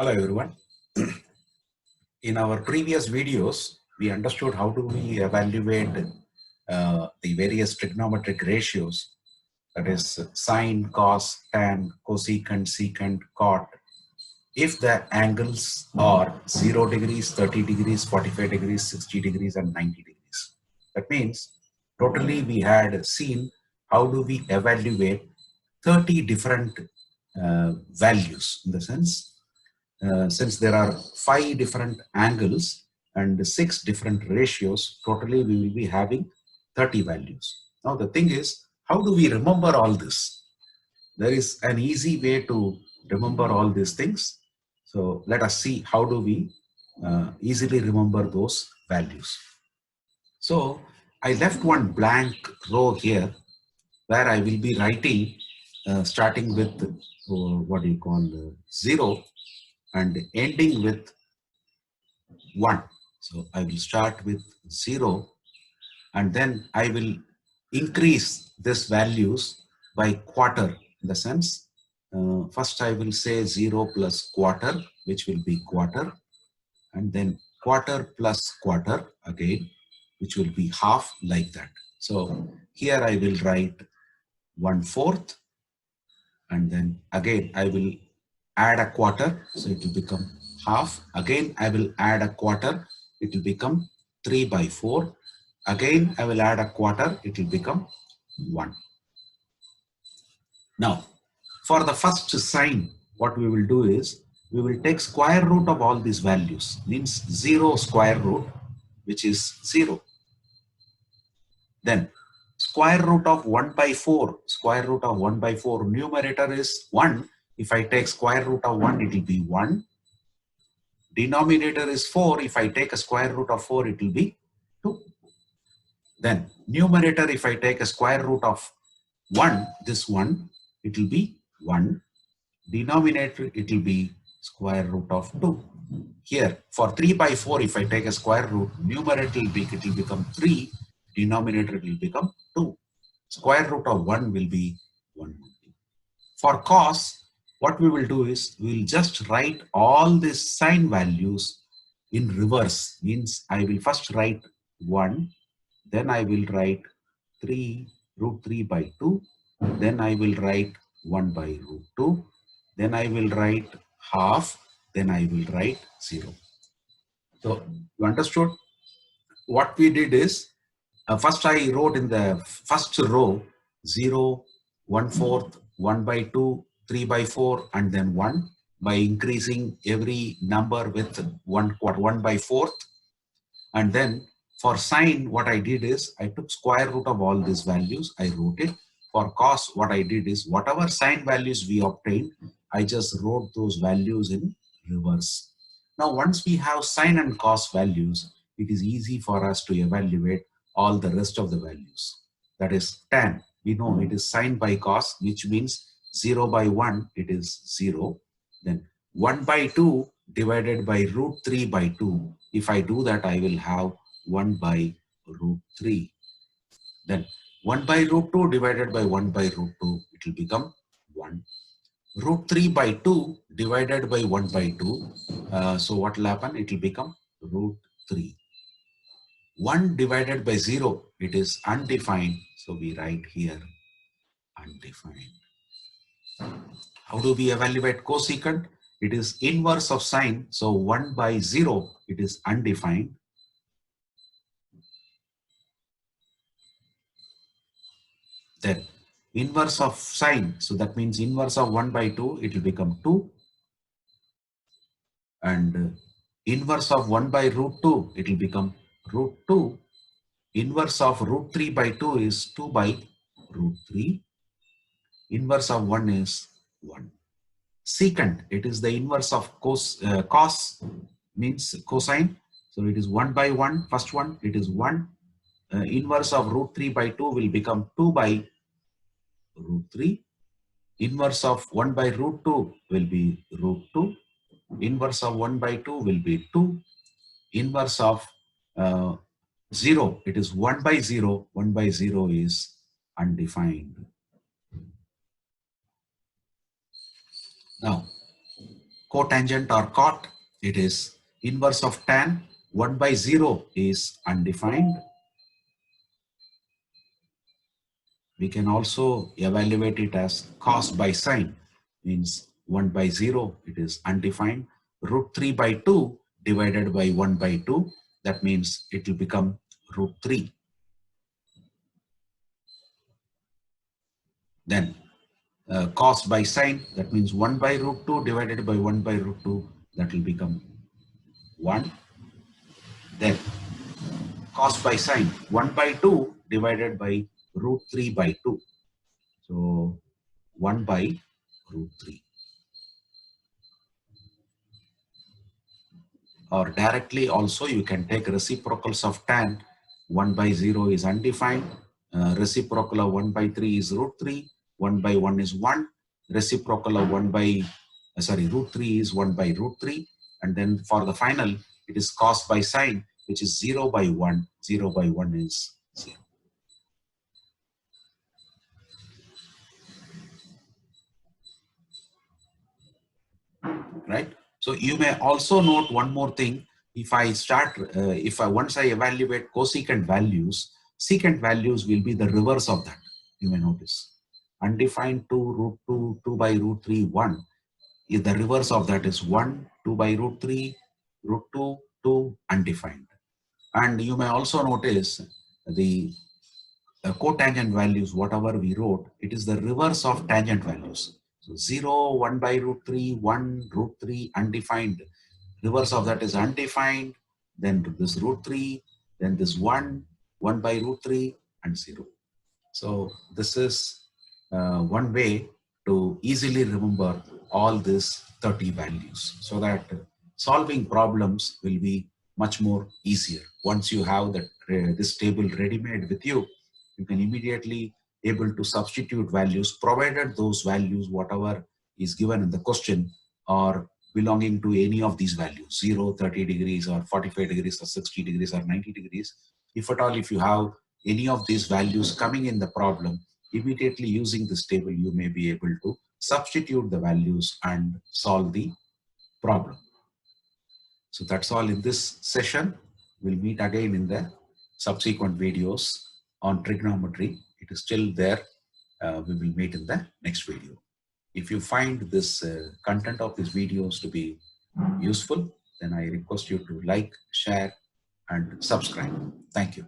Hello everyone. In our previous videos, we understood how do we evaluate the various trigonometric ratios, that is sine, cos, tan, cosecant, secant, cot, if the angles are 0 degrees, 30 degrees, 45 degrees, 60 degrees and 90 degrees. That means totally we had seen how do we evaluate 30 different values, in the sense since there are 5 different angles and 6 different ratios, totally we will be having 30 values. Now the thing is, how do we remember all this? There is an easy way to remember all these things. So let us see how do we easily remember those values. So I left one blank row here where I will be writing starting with what do you call 0 and ending with 1. So I will start with 0 and then I will increase this values by quarter, in the sense first I will say 0 plus quarter, which will be quarter, and then quarter plus quarter again, which will be half, like that. So here I will write 1/4, and then again I will add a quarter, so it will become half. Again I will add a quarter, it will become 3/4. Again I will add a quarter, it will become 1. Now for the first sign, what we will do is we will take square root of all these values, means 0 square root, which is 0. Then square root of 1/4, square root of 1/4, numerator is 1. If I take square root of 1, it will be 1. Denominator is 4. If I take a square root of 4, it will be 2. Then numerator, if I take a square root of 1, this one, it will be 1. Denominator, it will be square root of 2. Here, for 3/4, if I take a square root, numerator it will become 3. Denominator will become 2. Square root of 1 will be 1. For cos, what we will do is we will just write all these sign values in reverse. Means I will first write 1, then I will write 3 √3/2, then I will write 1/√2, then I will write half, then I will write 0. So you understood? What we did is first I wrote in the first row 0, 1/4, 1/2, 3/4, and then 1, by increasing every number with 1/4. And then for sine, what I did is I took square root of all these values, I wrote it. For cos, what I did is whatever sine values we obtained, I just wrote those values in reverse. Now once we have sine and cos values, it is easy for us to evaluate all the rest of the values. That is tan, we know it is sine by cos, which means 0/1, it is 0. Then 1/2 divided by √3/2. If I do that, I will have 1/√3. Then 1/√2 divided by 1/√2, it will become 1. √3/2 divided by 1/2. So what will happen? It will become √3. 1 divided by 0, it is undefined. So we write here undefined. How do we evaluate cosecant? It is inverse of sine. So 1/0, it is undefined. Then inverse of sine. So that means inverse of 1/2, it will become 2. And inverse of 1/√2, it will become √2. Inverse of √3/2 is 2/√3. Inverse of 1 is 1. Secant, it is the inverse of cos means cosine. So it is 1/1, first one, it is 1. Inverse of √3/2 will become 2/√3. Inverse of 1/√2 will be √2. Inverse of 1/2 will be 2. Inverse of 0, it is 1/0. 1/0 is undefined. Now, cotangent or cot, it is inverse of tan. 1 by 0 is undefined. We can also evaluate it as cos by sine, means 1 by 0, it is undefined. Root 3 by 2 divided by 1 by 2, that means it will become root 3. Then cos by sine, that means 1 by root 2 divided by 1 by root 2, that will become 1. Then cos by sine, 1 by 2 divided by root 3 by 2. So 1 by root 3. Or directly also you can take reciprocals of tan. 1 by 0 is undefined. Reciprocal of 1 by 3 is root 3. 1 by 1 is 1. Reciprocal of 1 by, root 3 is 1 by root 3. And then for the final, it is cos by sine, which is 0 by 1. 0 by 1 is 0. Right? So you may also note one more thing. If I start, once I evaluate cosecant values, secant values will be the reverse of that. You may notice. Undefined 2, root 2, 2 by root 3, 1. If the reverse of that is 1, 2 by root 3, root 2, 2, undefined. And you may also notice the cotangent values, whatever we wrote, it is the reverse of tangent values. So 0, 1 by root 3, 1, root 3, undefined. Reverse of that is undefined, then this root 3, then this 1, 1 by root 3, and 0. So this is one way to easily remember all these 30 values, so that solving problems will be much more easier. Once you have that this table ready-made with you, you can immediately able to substitute values, provided those values, whatever is given in the question, are belonging to any of these values, 0, 30 degrees, or 45 degrees, or 60 degrees, or 90 degrees. If at all, if you have any of these values coming in the problem, immediately using this table, you may be able to substitute the values and solve the problem. So that's all in this session. We'll meet again in the subsequent videos on trigonometry. It is still there. We will meet in the next video. If you find this content of these videos to be useful, then I request you to like, share, and subscribe. Thank you.